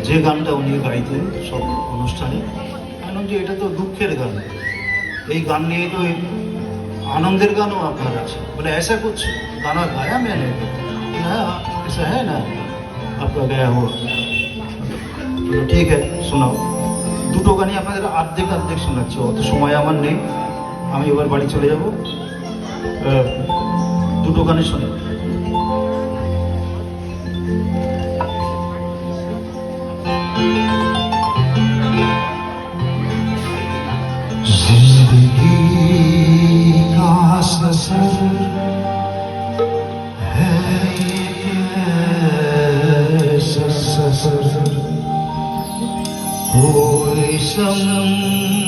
যে গানটা উনি গাইতেন সব অনুষ্ঠানে, কেন যে এটা তো দুঃখের গান, এই গান নিয়ে তো आनंदर गानों आपका আছে बोले ऐसा कुछ गाना गाया मैंने हाँ ऐसा है ना आपका गाया हुआ तो ठीक है শোনাও দুটো গানই আপনাদের অর্ধেক অর্ধেক শোনাচ্ছি অত সময় আমার নেই আমি এবার বাড়ি চলে যাব দুটো গানই শোনাও सफर है कैसा सफर कोई समझा